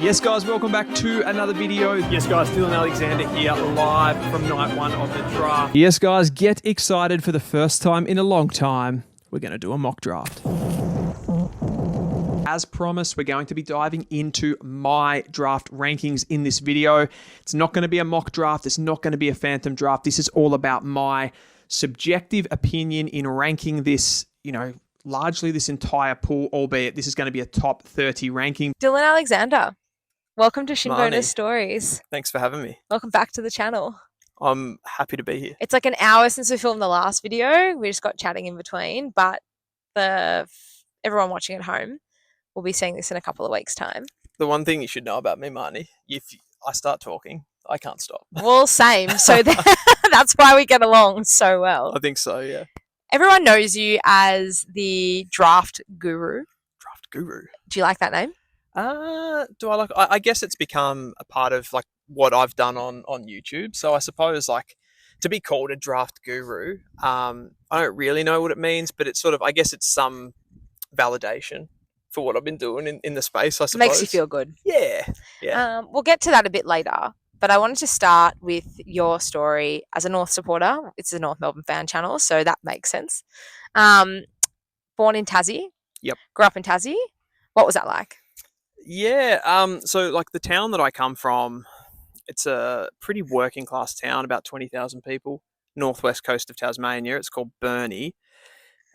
Yes, guys, welcome back to another video. Yes, guys, Dylan Alexander here, live from night one of the draft. Yes, guys, get excited for the first time in a long time. We're going to do a mock draft. As promised, we're going to be diving into my draft rankings in this video. It's not going to be a mock draft. It's not going to be a phantom draft. This is all about my subjective opinion in ranking this, largely this entire pool, albeit this is going to be a top 30 ranking. Dylan Alexander, welcome to Shinboner Marnie. Stories. Thanks for having me. Welcome back to the channel. I'm happy to be here. It's like an hour since we filmed the last video. We just got chatting in between, but everyone watching at home will be seeing this in a couple of weeks' time. The one thing you should know about me, Marnie, if I start talking, I can't stop. Well, same. So that's why we get along so well. I think so, yeah. Everyone knows you as the draft guru. Draft guru. Do you like that name? Do I like? I guess it's become a part of like what I've done on YouTube. So I suppose like to be called a draft guru, I don't really know what it means, but it's sort of, I guess it's some validation for what I've been doing in the space, I suppose. Makes you feel good. Yeah. We'll get to that a bit later, but I wanted to start with your story as a North supporter. It's a North Melbourne fan channel, so that makes sense. Born in Tassie. Yep. Grew up in Tassie. What was that like? Yeah. So like the town that I come from, it's a pretty working class town, about 20,000 people, northwest coast of Tasmania. It's called Burnie.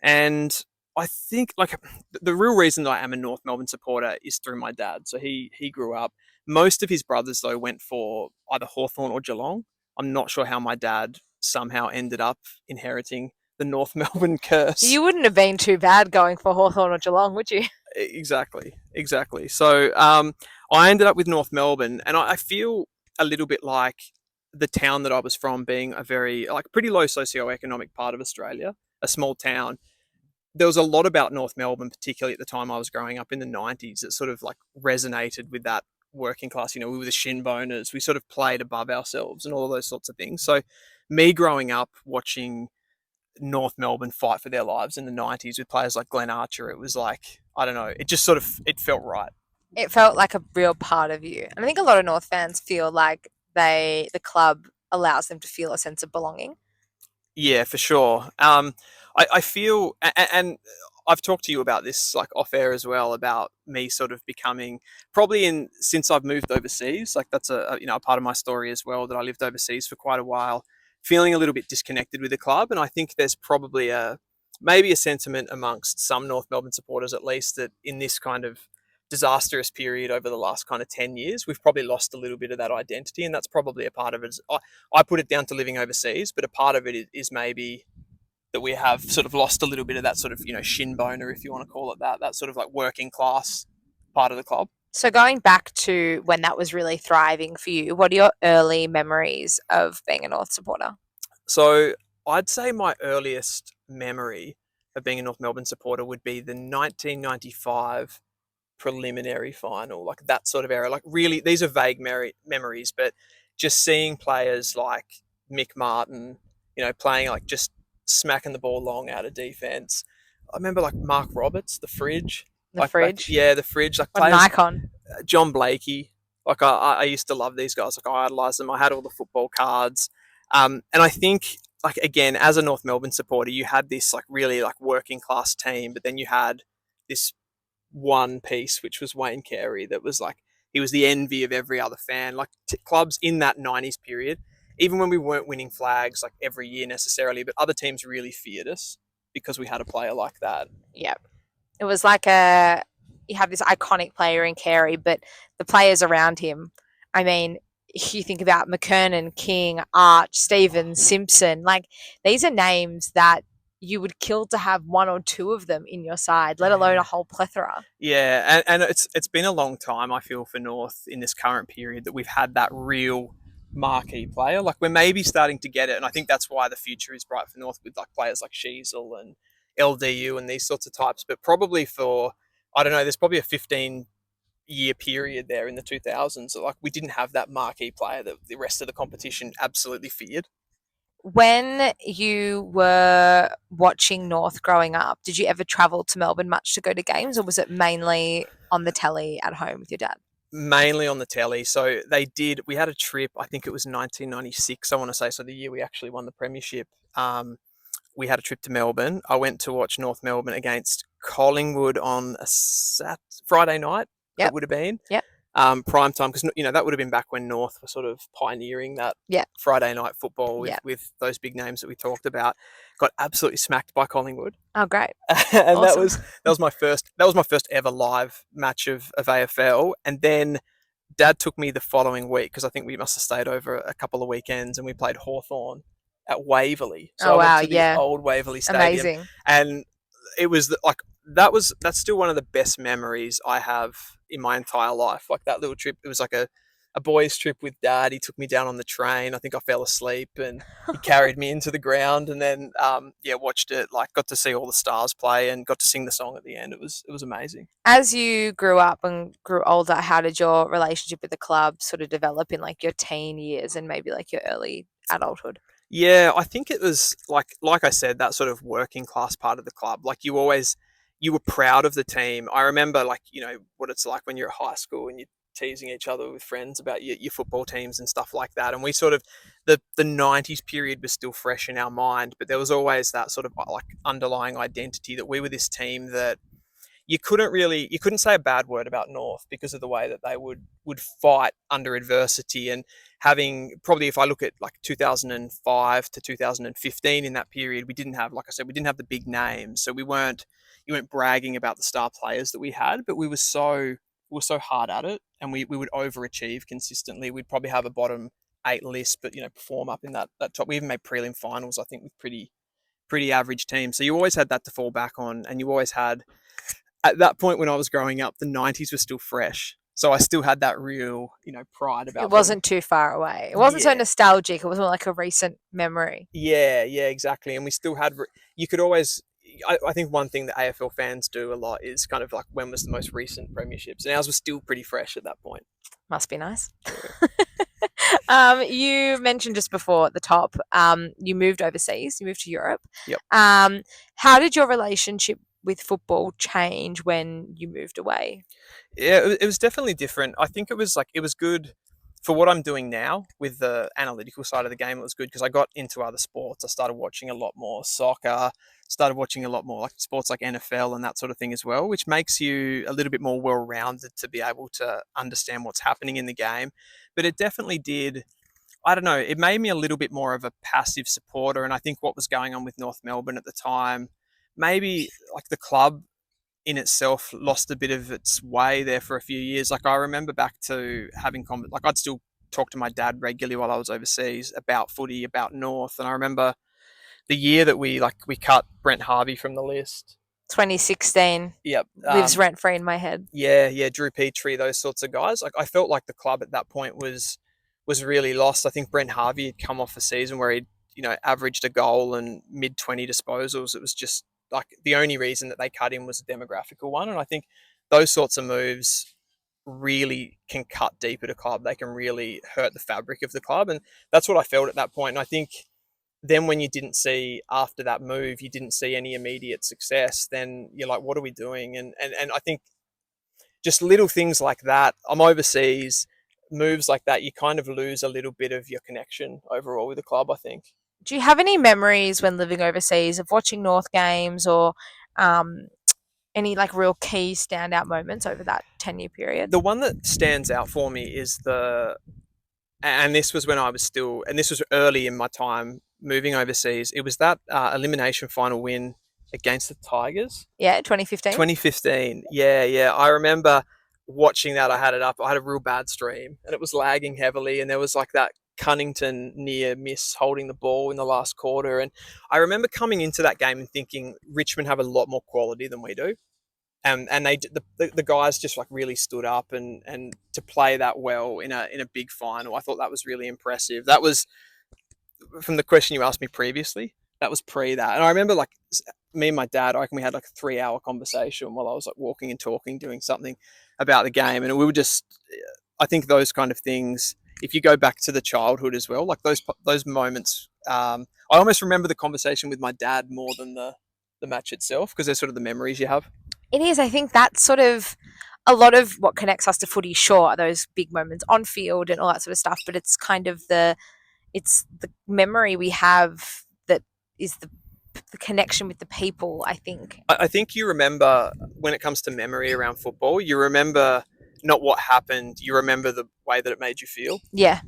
And I think like the real reason that I am a North Melbourne supporter is through my dad. So he grew up. Most of his brothers though went for either Hawthorn or Geelong. I'm not sure how my dad somehow ended up inheriting the North Melbourne curse. You wouldn't have been too bad going for Hawthorn or Geelong, would you? Exactly. So I ended up with North Melbourne, and I feel a little bit like the town that I was from being a very pretty low socioeconomic part of Australia, a small town. There was a lot about North Melbourne, particularly at the time I was growing up in the 90s, that sort of like resonated with that working class. We were the Shinboners. We sort of played above ourselves and all of those sorts of things. So me growing up watching North Melbourne fight for their lives in the 90s with players like Glenn Archer, it was like, I don't know, it just sort of, it felt right. It felt like a real part of you. And I think a lot of North fans feel like the club allows them to feel a sense of belonging. Yeah, for sure. I feel, and I've talked to you about this like off air as well, about me sort of becoming probably since I've moved overseas, like that's a part of my story as well, that I lived overseas for quite a while, feeling a little bit disconnected with the club. And I think there's probably maybe a sentiment amongst some North Melbourne supporters, at least, that in this kind of disastrous period over the last kind of 10 years, we've probably lost a little bit of that identity. And that's probably a part of it. I put it down to living overseas, but a part of it is maybe that we have sort of lost a little bit of that sort of, Shinboner, if you want to call it that sort of like working class part of the club. So going back to when that was really thriving for you, what are your early memories of being a North supporter? So I'd say my earliest memory of being a North Melbourne supporter would be the 1995 preliminary final, like that sort of era. Like really, these are vague memories, but just seeing players like Mick Martin, playing like just smacking the ball long out of defense. I remember like Mark Roberts, the Fridge. The Fridge? The Fridge. Like what an icon. John Blakey. Like I used to love these guys. Like I idolized them. I had all the football cards. And I think, like, again, as a North Melbourne supporter, you had this like really like working class team, but then you had this one piece, which was Wayne Carey, that was like, he was the envy of every other fan. Like clubs in that 90s period, even when we weren't winning flags like every year necessarily, but other teams really feared us because we had a player like that. Yeah. It was like you have this iconic player in Carey, but the players around him, I mean, you think about McKernan, King, Arch, Stevens, Simpson, like these are names that you would kill to have one or two of them in your side, let alone a whole plethora. Yeah, and it's been a long time, I feel, for North in this current period that we've had that real marquee player. Like we're maybe starting to get it, and I think that's why the future is bright for North with like players like Sheasel and LDU and these sorts of types. But probably for, I don't know, there's probably a 15-year period there in the 2000s that like we didn't have that marquee player that the rest of the competition absolutely feared. When you were watching North growing up, did you ever travel to Melbourne much to go to games, or was it mainly on the telly at home with your dad? Mainly on the telly. So we had a trip, I think it was 1996, I want to say, so the year we actually won the premiership. We had a trip to Melbourne. I went to watch North Melbourne against Collingwood on a Friday night. Yep. It would have been. Yep. Prime time, because that would have been back when North were sort of pioneering that Friday night football with those big names that we talked about. Got absolutely smacked by Collingwood. Oh, great! And Awesome. that was my first ever live match of AFL. And then Dad took me the following week, because I think we must have stayed over a couple of weekends, and we played Hawthorn at Waverley. So I went to the old Waverley Stadium. Amazing. And it was that's still one of the best memories I have in my entire life. Like that little trip, it was like a boys' trip with Dad. He took me down on the train. I think I fell asleep, and he carried me into the ground, and then watched it. Like, got to see all the stars play and got to sing the song at the end. It was amazing. As you grew up and grew older, how did your relationship with the club sort of develop in like your teen years and maybe like your early adulthood? Yeah, I think it was like I said, that sort of working class part of the club. Like you were proud of the team. I remember what it's like when you're at high school and you're teasing each other with friends about your football teams and stuff like that. And we sort of, the 90s period was still fresh in our mind, but there was always that sort of like underlying identity that we were this team that you couldn't say a bad word about North because of the way that they would fight under adversity. And having, probably if I look at like 2005 to 2015, in that period, we didn't have, like I said, we didn't have the big names. So you weren't bragging about the star players that we had, but we were so hard at it, and we would overachieve consistently. We'd probably have a bottom 8 list, but perform up in that top. We even made prelim finals, I think, with pretty average teams. So you always had that to fall back on, and you always had, at that point when I was growing up, the 90s were still fresh. So I still had that real, pride about it. It wasn't too far away. It wasn't so nostalgic. It was more like a recent memory. Yeah, exactly. And we still had, you could always, I think one thing that AFL fans do a lot is kind of like, when was the most recent premierships? And ours was still pretty fresh at that point. Must be nice. You mentioned just before at the top, you moved overseas. You moved to Europe. Yep. How did your relationship with football change when you moved away? Yeah, it was definitely different. I think it was good for what I'm doing now with the analytical side of the game. It was good because I got into other sports. I started watching a lot more soccer, started watching a lot more like sports like NFL and that sort of thing as well, which makes you a little bit more well-rounded to be able to understand what's happening in the game. But it definitely did, I don't know, it made me a little bit more of a passive supporter. And I think what was going on with North Melbourne at the time, maybe like the club in itself lost a bit of its way there for a few years. Like I remember back to having I'd still talk to my dad regularly while I was overseas about footy, about North. And I remember the year that we cut Brent Harvey from the list. 2016. Yep. Lives rent free in my head. Yeah. Drew Petrie, those sorts of guys. Like I felt like the club at that point was really lost. I think Brent Harvey had come off a season where he'd, averaged a goal and mid-20 disposals. It was just like the only reason that they cut him was a demographical one. And I think those sorts of moves really can cut deep at a club. They can really hurt the fabric of the club. And that's what I felt at that point. And I think then when you didn't see, after that move, you didn't see any immediate success, then you're like, what are we doing? And I think just little things like that. I'm overseas, moves like that, you kind of lose a little bit of your connection overall with the club, I think. Do you have any memories when living overseas of watching North games or any like real key standout moments over that 10-year period? The one that stands out for me is and this was when I was still, and this was early in my time moving overseas, it was that elimination final win against the Tigers. Yeah, 2015. 2015. Yeah. I remember watching that. I had it up. I had a real bad stream and it was lagging heavily, and there was like that Cunnington near miss holding the ball in the last quarter. And I remember coming into that game and thinking Richmond have a lot more quality than we do. And the guys just like really stood up and to play that well in a big final. I thought that was really impressive. That was, from the question you asked me previously, that was pre that. And I remember like me and my dad, I reckon we had like a 3-hour conversation while I was like walking and talking, doing something about the game. And we were just, I think those kind of things, if you go back to the childhood as well, like those moments, I almost remember the conversation with my dad more than the match itself, because they're sort of the memories you have. It is. I think that's sort of, a lot of what connects us to footy, sure, are those big moments on field and all that sort of stuff, but it's kind of it's the memory we have that is the connection with the people, I think. I think you remember, when it comes to memory around football, you remember not what happened, you remember the way that it made you feel. Yeah.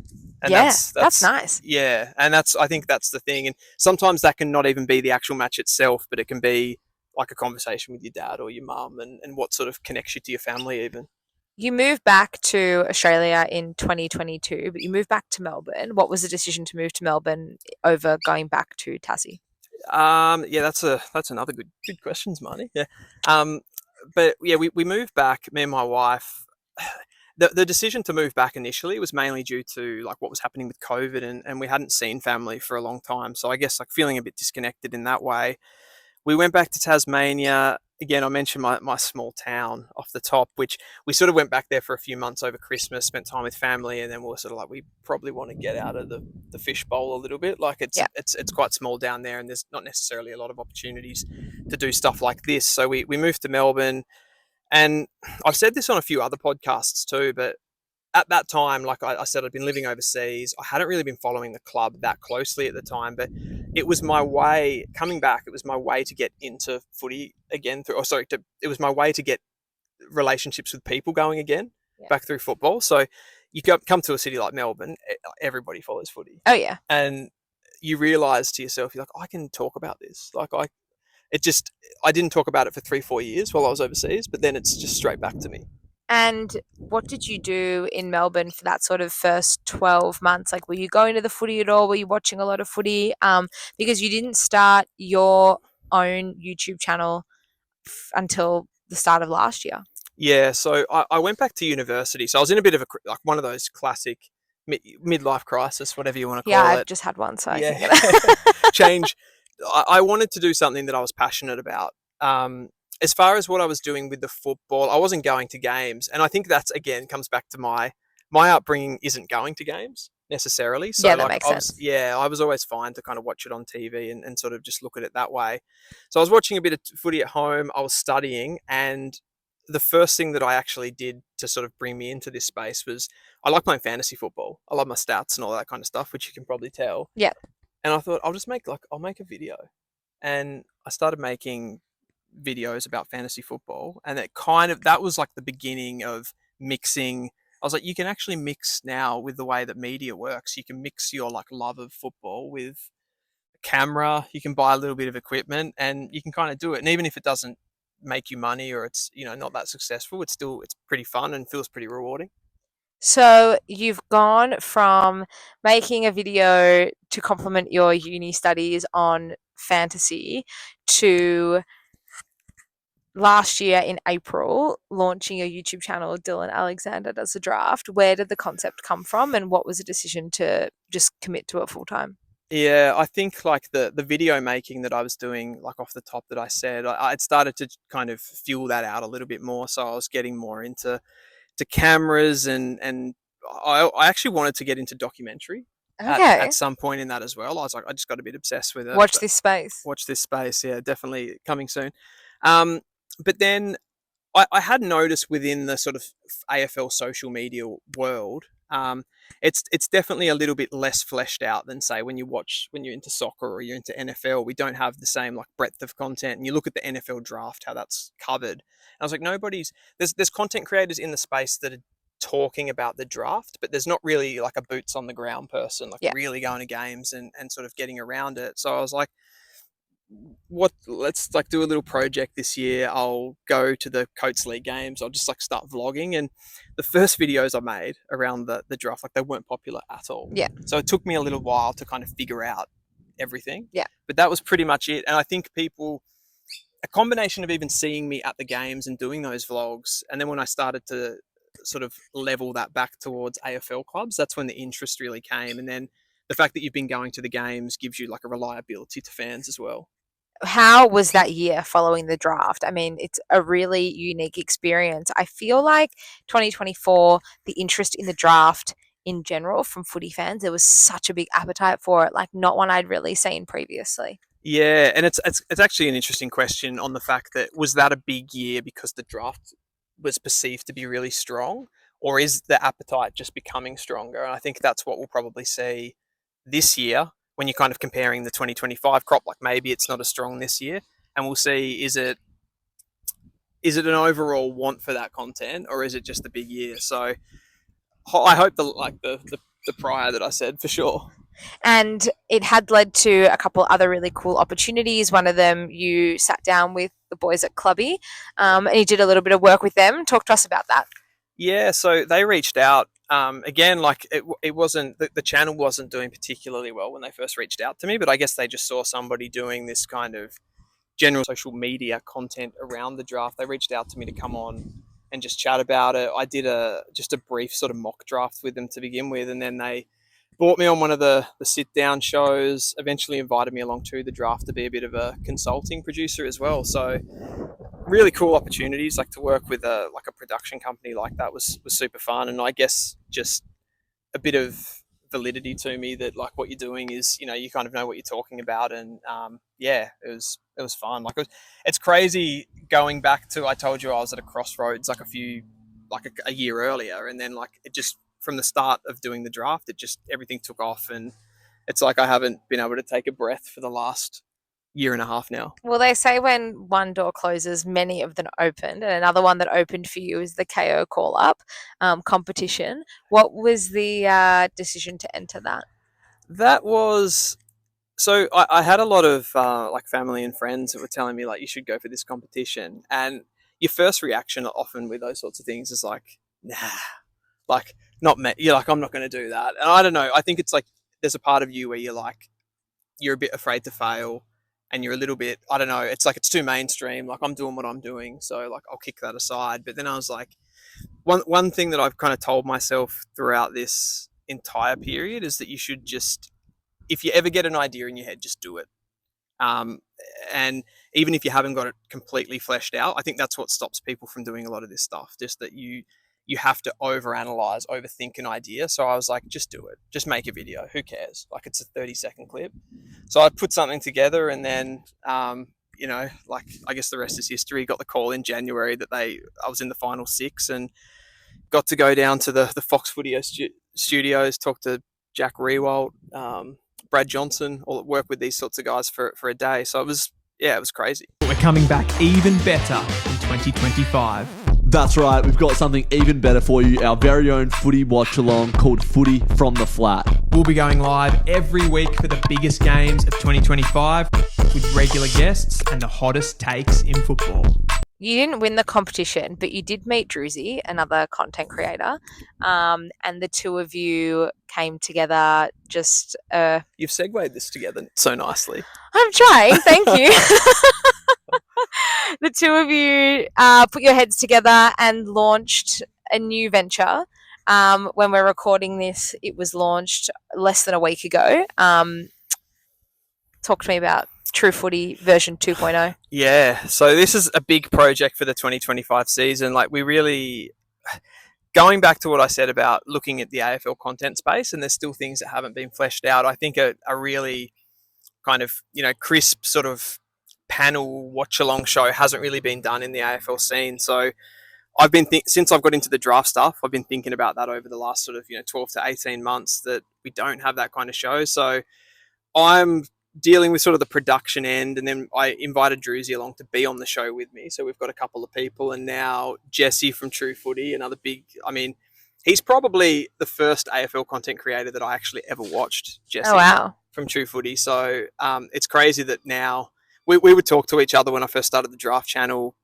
And yeah, that's nice. Yeah, and I think that's the thing. And sometimes that can not even be the actual match itself, but it can be like a conversation with your dad or your mum, and what sort of connects you to your family even. You moved back to Australia in 2022, but you moved back to Melbourne. What was the decision to move to Melbourne over going back to Tassie? Yeah, that's another good questions, Marnie. Yeah. But yeah, we moved back, me and my wife. The decision to move back initially was mainly due to like what was happening with COVID, and we hadn't seen family for a long time. So I guess like feeling a bit disconnected in that way. We went back to Tasmania. Again, I mentioned my small town off the top, which we sort of went back there for a few months over Christmas, spent time with family, and then we were sort of like, we probably want to get out of the fishbowl a little bit. Like it's quite small down there, and there's not necessarily a lot of opportunities to do stuff like this. So we moved to Melbourne, and I've said this on a few other podcasts too, but at that time, like I said, I'd been living overseas. I hadn't really been following the club that closely at the time, but it was my way coming back. It was my way to get into footy again it was my way to get relationships with people going again, back through football. So you come to a city like Melbourne, everybody follows footy. Oh yeah. And you realize to yourself, you're like, I can talk about this. Like I didn't talk about it for 3-4 years while I was overseas, but then it's just straight back to me. And what did you do in Melbourne for that sort of first 12 months? Like, were you going to the footy at all? Were you watching a lot of footy? Because you didn't start your own YouTube channel until the start of last year. Yeah, so I went back to university. So I was in a bit of like one of those classic midlife crisis, whatever you want to call Yeah, it. I've just had one, so Yeah. I can get it. Change. I wanted to do something that I was passionate about. As far as what I was doing with the football, I wasn't going to games, and I think that's again comes back to my upbringing isn't going to games necessarily. So Yeah, that makes sense. I was always fine to kind of watch it on TV and sort of just look at it that way. So I was watching a bit of footy at home. I was studying, and the first thing that I actually did to sort of bring me into this space was I like playing fantasy football. I love my stats and all that kind of stuff, which you can probably tell. Yeah. And I thought I'll make a video, and I started making videos about fantasy football, and that was like the beginning of mixing. I was like, you can actually mix now with the way that media works. You can mix your like love of football with a camera. You can buy a little bit of equipment, and you can kind of do it. And even if it doesn't make you money, or it's not that successful, it's pretty fun and feels pretty rewarding. So you've gone from making a video to complement your uni studies on fantasy to last year in April launching a YouTube channel, Dylan Alexander Does the Draft. Where did the concept come from, and what was the decision to just commit to it full time? Yeah, I think like the video making that I was doing, like off the top that I said, I'd started to kind of fuel that out a little bit more. So I was getting more into cameras, and I actually wanted to get into documentary at some point in that as well. I was like, I just got a bit obsessed with it. Watch this space. Yeah, definitely coming soon. But then I had noticed within the sort of AFL social media world, it's definitely a little bit less fleshed out than say when you're into soccer or you're into NFL. We don't have the same like breadth of content. And you look at the NFL draft, how that's covered. And I was like, there's content creators in the space that are talking about the draft, but there's not really like a boots on the ground person, like really going to games and sort of getting around it. So I was like, let's like do a little project this year. I'll go to the Coates League games. I'll just like start vlogging. And the first videos I made around the draft, like they weren't popular at all. Yeah. So it took me a little while to kind of figure out everything. Yeah. But that was pretty much it. And I think a combination of even seeing me at the games and doing those vlogs, and then when I started to sort of level that back towards AFL clubs, that's when the interest really came. And then the fact that you've been going to the games gives you like a reliability to fans as well. How was that year following the draft? I mean, it's a really unique experience. I feel like 2024, the interest in the draft in general from footy fans, there was such a big appetite for it, like not one I'd really seen previously. Yeah, and it's actually an interesting question on the fact that was that a big year because the draft was perceived to be really strong, or is the appetite just becoming stronger? And I think that's what we'll probably see this year when you're kind of comparing the 2025 crop. Like maybe it's not as strong this year, and we'll see, is it an overall want for that content, or is it just the big year? So I hope the prior that I said, for sure. And it had led to a couple other really cool opportunities. One of them, you sat down with the boys at Clubby, and you did a little bit of work with them. Talk to us about that. Yeah, so they reached out. Again, like it wasn't, the channel wasn't doing particularly well when they first reached out to me, but I guess they just saw somebody doing this kind of general social media content around the draft. They reached out to me to come on and just chat about it. I did just a brief sort of mock draft with them to begin with, and then they brought me on one of the sit down shows, eventually invited me along to the draft to be a bit of a consulting producer as well. So really cool opportunities, like to work with a production company like that was super fun. And I guess just a bit of validity to me that like what you're doing is, you kind of know what you're talking about. And yeah, it was fun. Like it's crazy going back to, I told you I was at a crossroads like a year earlier, and then like it just, from the start of doing the draft, it just, everything took off, and it's like I haven't been able to take a breath for the last year and a half now. Well, they say when one door closes, many of them open, and another one that opened for you is the Kayo Call Up competition. What was the decision to enter that? That was, so I had a lot of like family and friends that were telling me like, you should go for this competition, and your first reaction often with those sorts of things is like, nah, like not me. You're like, I'm not going to do that. And I don't know. I think it's like there's a part of you where you're a bit afraid to fail, and you're a little bit, I don't know. It's like it's too mainstream. Like I'm doing what I'm doing, so like I'll kick that aside. But then I was like, one thing that I've kind of told myself throughout this entire period is that you should just, if you ever get an idea in your head, just do it. And even if you haven't got it completely fleshed out, I think that's what stops people from doing a lot of this stuff. Just that you have to overanalyze, overthink an idea. So I was like, just do it. Just make a video. Who cares? Like it's a 30-second clip. So I put something together, and then, like I guess the rest is history. Got the call in January that I was in the final 6, and got to go down to the Fox Footy studios, talk to Jack Rewalt, Brad Johnson, all work with these sorts of guys for a day. So it was crazy. We're coming back even better in 2025. That's right, we've got something even better for you, our very own footy watch-along called Footy from the Flat. We'll be going live every week for the biggest games of 2025 with regular guests and the hottest takes in football. You didn't win the competition, but you did meet Druzy, another content creator, and the two of you came together just... You've segued this together so nicely. I'm trying, thank you. The two of you put your heads together and launched a new venture. When we're recording this, it was launched less than a week ago. Talk to me about True Footy version 2.0. Yeah, so this is a big project for the 2025 season. Like we really, going back to what I said about looking at the AFL content space, and there's still things that haven't been fleshed out. I think a really kind of, crisp sort of panel watch along show hasn't really been done in the AFL scene. So I've been since I've got into the draft stuff, I've been thinking about that over the last sort of 12 to 18 months, that we don't have that kind of show. So I'm dealing with sort of the production end, and then I invited Druzy along to be on the show with me. So we've got a couple of people, and now Jesse from True Footy, another big, he's probably the first AFL content creator that I actually ever watched, Jesse. Oh, wow. From True Footy. So it's crazy that now we would talk to each other when I first started the draft channel,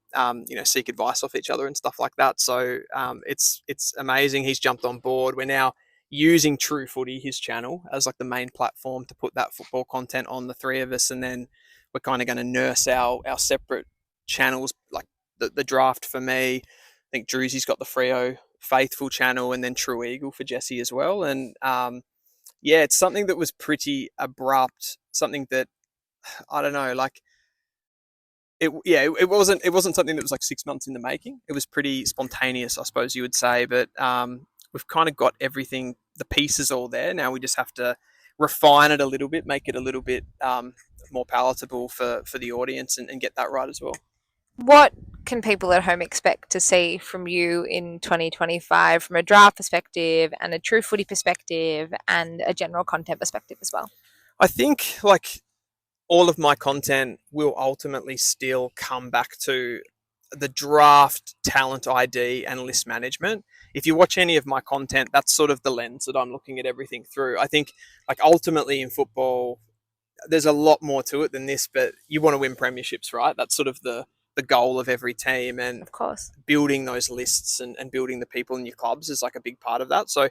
seek advice off each other and stuff like that. So it's amazing. He's jumped on board. We're now using True Footy, his channel, as like the main platform to put that football content on, the three of us, and then we're kind of going to nurse our separate channels, like the draft for me. I think Druzy's got the Freo Faithful channel, and then True Eagle for Jesse as well. And it's something that was pretty abrupt, something that I don't know, like it wasn't something that was like 6 months in the making. It was pretty spontaneous, I suppose you would say, but we've kind of got everything, the pieces all there. Now we just have to refine it a little bit, make it a little bit more palatable for the audience, and get that right as well. What can people at home expect to see from you in 2025 from a draft perspective and a true footy perspective and a general content perspective as well? I think like all of my content will ultimately still come back to the draft, talent ID, and list management. If you watch any of my content, that's sort of the lens that I'm looking at everything through. I think like ultimately in football, there's a lot more to it than this, but you want to win premierships, right? That's sort of the goal of every team, and Of course. building those lists and building the people in your clubs is like a big part of that. So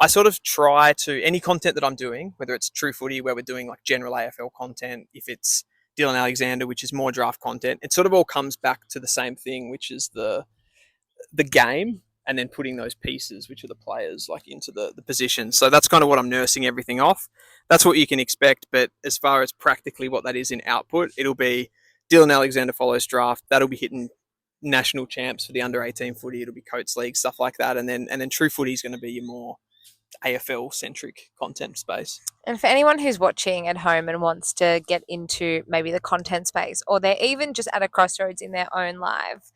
I sort of try to, any content that I'm doing, whether it's True Footy where we're doing like general AFL content, if it's Dylan Alexander, which is more draft content, it sort of all comes back to the same thing, which is the game, and then putting those pieces, which are the players, like into the position. So that's kind of what I'm nursing everything off. That's what you can expect. But as far as practically what that is in output, it'll be Dylan Alexander follows draft. That'll be hitting national champs for the under 18 footy. It'll be Coates League, stuff like that. And then True Footy is going to be your more AFL centric content space. And for anyone who's watching at home and wants to get into maybe the content space, or they're even just at a crossroads in their own life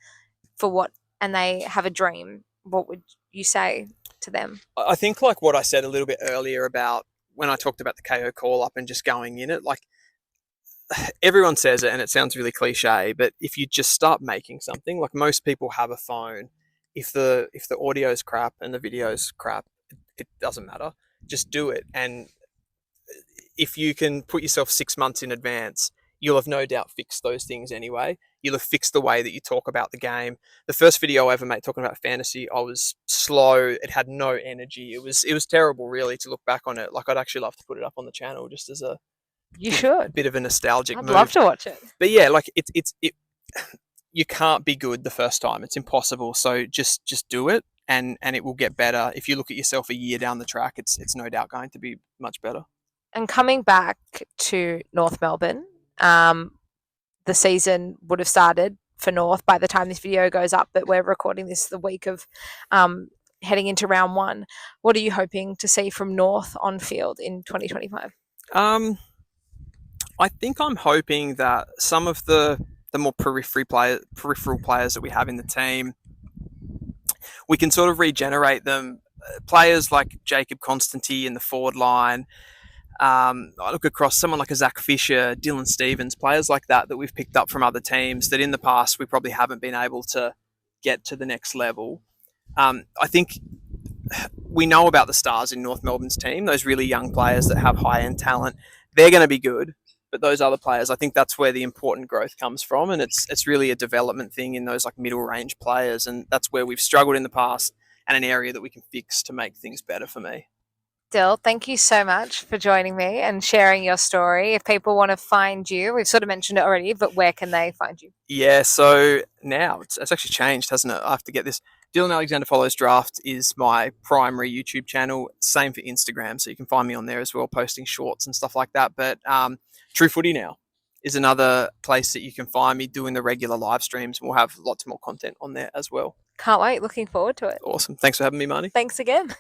for what, and they have a dream, what would you say to them? I think like what I said a little bit earlier about when I talked about the Kayo Call Up and just going in it, like everyone says it and it sounds really cliche, but if you just start making something, like most people have a phone, if the audio is crap and the video is crap, it doesn't matter. Just do it. And if you can put yourself 6 months in advance, you'll have no doubt fixed those things anyway. You'll have fixed the way that you talk about the game. The first video I ever made talking about fantasy, I was slow. It had no energy. It was terrible, really, to look back on it. Like I'd actually love to put it up on the channel just as a You should. bit of a nostalgic I'd move. love to watch it. But yeah, like it. You can't be good the first time. It's impossible. So just do it, and it will get better. If you look at yourself a year down the track, it's no doubt going to be much better. And coming back to North Melbourne, the season would have started for North by the time this video goes up, but we're recording this the week of heading into round one. What are you hoping to see from North on field in 2025? I think I'm hoping that some of the more peripheral players that we have in the team, we can sort of regenerate them. Players like Jacob Constantine in the forward line. I look across someone like a Zach Fisher, Dylan Stevens, players like that we've picked up from other teams that in the past we probably haven't been able to get to the next level. I think we know about the stars in North Melbourne's team, those really young players that have high-end talent. They're going to be good, but those other players, I think that's where the important growth comes from, and it's really a development thing in those like middle-range players, and that's where we've struggled in the past and an area that we can fix to make things better for me. Dill, thank you so much for joining me and sharing your story. If people want to find you, we've sort of mentioned it already, but where can they find you? Yeah, so now it's actually changed, hasn't it? I have to get this. Dylan Alexander Follows Draft is my primary YouTube channel. Same for Instagram, so you can find me on there as well, posting shorts and stuff like that. But True Footy now is another place that you can find me doing the regular live streams. We'll have lots more content on there as well. Can't wait. Looking forward to it. Awesome. Thanks for having me, Marnie. Thanks again.